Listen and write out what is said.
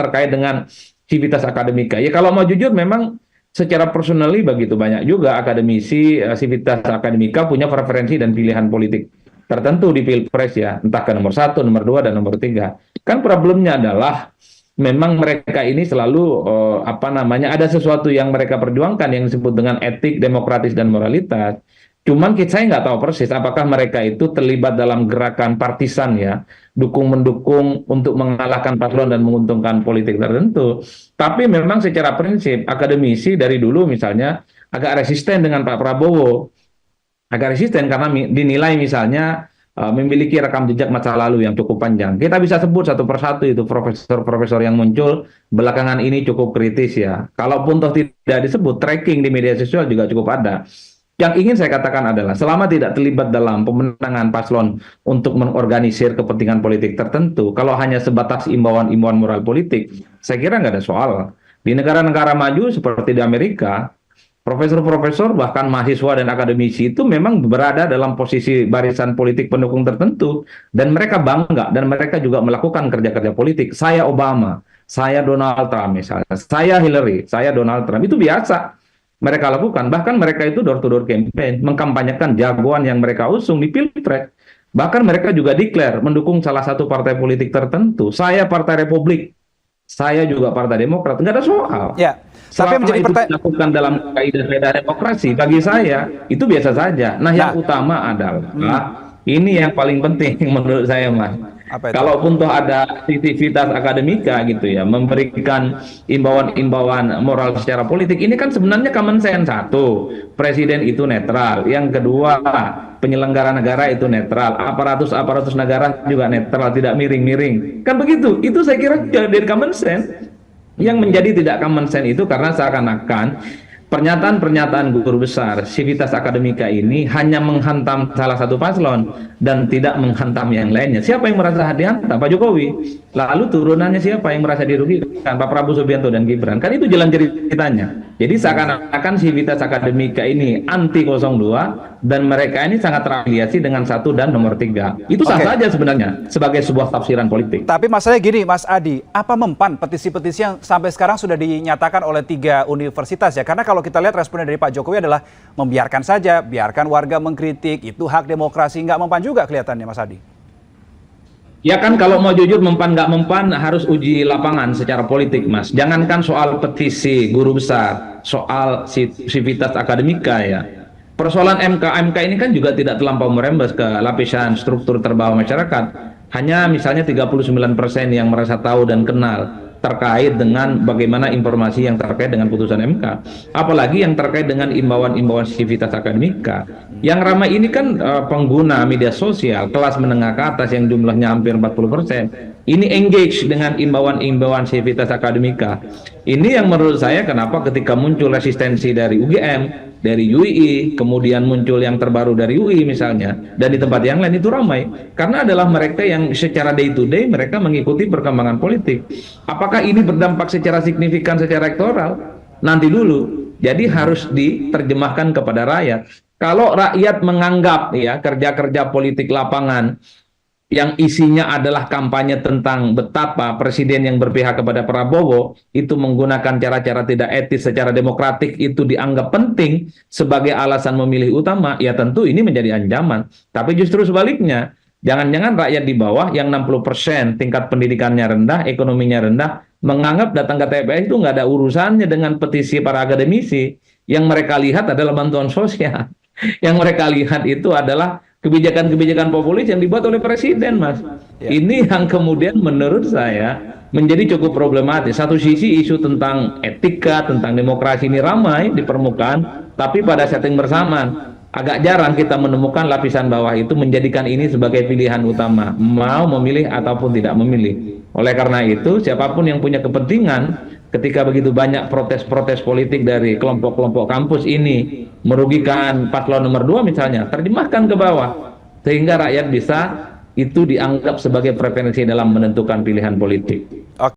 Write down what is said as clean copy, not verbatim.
terkait dengan civitas akademika. Ya kalau mau jujur memang secara personally begitu banyak juga akademisi civitas akademika punya preferensi dan pilihan politik tertentu di pilpres ya, entah ke nomor satu, nomor dua, dan nomor tiga. Kan problemnya adalah memang mereka ini selalu apa namanya ada sesuatu yang mereka perjuangkan yang disebut dengan etik, demokratis dan moralitas. Cuman saya nggak tahu persis apakah mereka itu terlibat dalam gerakan partisan ya, dukung mendukung untuk mengalahkan paslon dan menguntungkan politik tertentu. Tapi memang secara prinsip akademisi dari dulu misalnya agak resisten dengan Pak Prabowo, agak resisten karena dinilai misalnya memiliki rekam jejak masa lalu yang cukup panjang. Kita bisa sebut satu persatu itu profesor-profesor yang muncul belakangan ini cukup kritis ya. Kalaupun toh tidak disebut, tracking di media sosial juga cukup ada. Yang ingin saya katakan adalah selama tidak terlibat dalam pemenangan paslon untuk mengorganisir kepentingan politik tertentu, kalau hanya sebatas imbauan-imbauan moral politik, saya kira nggak ada soal. Di negara-negara maju seperti di Amerika, profesor-profesor bahkan mahasiswa dan akademisi itu memang berada dalam posisi barisan politik pendukung tertentu dan mereka bangga dan mereka juga melakukan kerja-kerja politik. Saya Obama, saya Donald Trump misalnya, saya Hillary, saya Donald Trump, itu biasa mereka lakukan. Bahkan mereka itu door to door campaign, mengkampanyekan jagoan yang mereka usung di pilpres. Bahkan mereka juga declare mendukung salah satu partai politik tertentu. Saya Partai Republik, saya juga Partai Demokrat, nggak ada soal. Ya, tapi Selama menjadi itu dilakukan dalam kaidah-kaidah demokrasi, bagi saya itu biasa saja. Nah, yang utama adalah ini yang paling penting menurut saya, Mas. apa itu? Kalaupun toh ada aktivitas akademika gitu ya, memberikan imbauan-imbauan moral secara politik, ini kan sebenarnya common sense. Satu, presiden itu netral. Yang kedua, penyelenggara negara itu netral. Aparatus negara juga netral, tidak miring-miring. Kan begitu. Itu saya kira dari common sense. Yang menjadi tidak common sense itu karena seakan-akan pernyataan-pernyataan guru besar civitas akademika ini hanya menghantam salah satu paslon dan tidak menghantam yang lainnya. Siapa yang merasa dihantam? Pak Jokowi. Lalu turunannya siapa yang merasa dirugikan? Pak Prabowo Subianto dan Gibran. Kan itu jalan ceritanya. Jadi seakan-akan civitas akademika ini anti 02 dan mereka ini sangat terafiliasi dengan satu dan nomor 3. Itu sah saja sebenarnya sebagai sebuah tafsiran politik. Tapi masalahnya gini, Mas Adi, apa mempan petisi-petisi yang sampai sekarang sudah dinyatakan oleh 3 universitas ya? Karena kalau kita lihat responnya dari Pak Jokowi adalah membiarkan saja, biarkan warga mengkritik, itu hak demokrasi, nggak mempan juga kelihatannya, Mas Adi. Ya kan kalau mau jujur mempan nggak mempan harus uji lapangan secara politik, Mas. Jangankan soal petisi guru besar, soal civitas akademika ya. Persoalan MK ini kan juga tidak terlampau merembes ke lapisan struktur terbawah masyarakat. Hanya misalnya 39% yang merasa tahu dan kenal terkait dengan bagaimana informasi yang terkait dengan putusan MK. Apalagi yang terkait dengan imbauan-imbauan civitas akademika. Yang ramai ini kan pengguna media sosial kelas menengah ke atas yang jumlahnya hampir 40%. Ini engage dengan imbauan-imbauan civitas akademika. Ini yang menurut saya kenapa ketika muncul resistensi dari UGM, dari UI, kemudian muncul yang terbaru dari UI misalnya, dan di tempat yang lain itu ramai. Karena adalah mereka yang secara day to day mereka mengikuti perkembangan politik. Apakah ini berdampak secara signifikan secara elektoral? Nanti dulu. Jadi harus diterjemahkan kepada rakyat. Kalau rakyat menganggap ya kerja-kerja politik lapangan yang isinya adalah kampanye tentang betapa presiden yang berpihak kepada Prabowo itu menggunakan cara-cara tidak etis secara demokratik itu dianggap penting sebagai alasan memilih utama, ya tentu ini menjadi ancaman. Tapi justru sebaliknya, jangan-jangan rakyat di bawah yang 60% tingkat pendidikannya rendah, ekonominya rendah, menganggap datang ke TPS itu nggak ada urusannya dengan petisi para akademisi. Yang mereka lihat adalah bantuan sosial. Yang mereka lihat itu adalah kebijakan-kebijakan populis yang dibuat oleh presiden, Mas. Ya. Ini yang kemudian menurut saya menjadi cukup problematis. Satu sisi isu tentang etika, tentang demokrasi ini ramai di permukaan, tapi pada setting bersamaan agak jarang kita menemukan lapisan bawah itu menjadikan ini sebagai pilihan utama, mau memilih ataupun tidak memilih. Oleh karena itu, siapapun yang punya kepentingan ketika begitu banyak protes-protes politik dari kelompok-kelompok kampus ini merugikan paslon nomor 2 misalnya, terjemahkan ke bawah sehingga rakyat bisa itu dianggap sebagai preferensi dalam menentukan pilihan politik.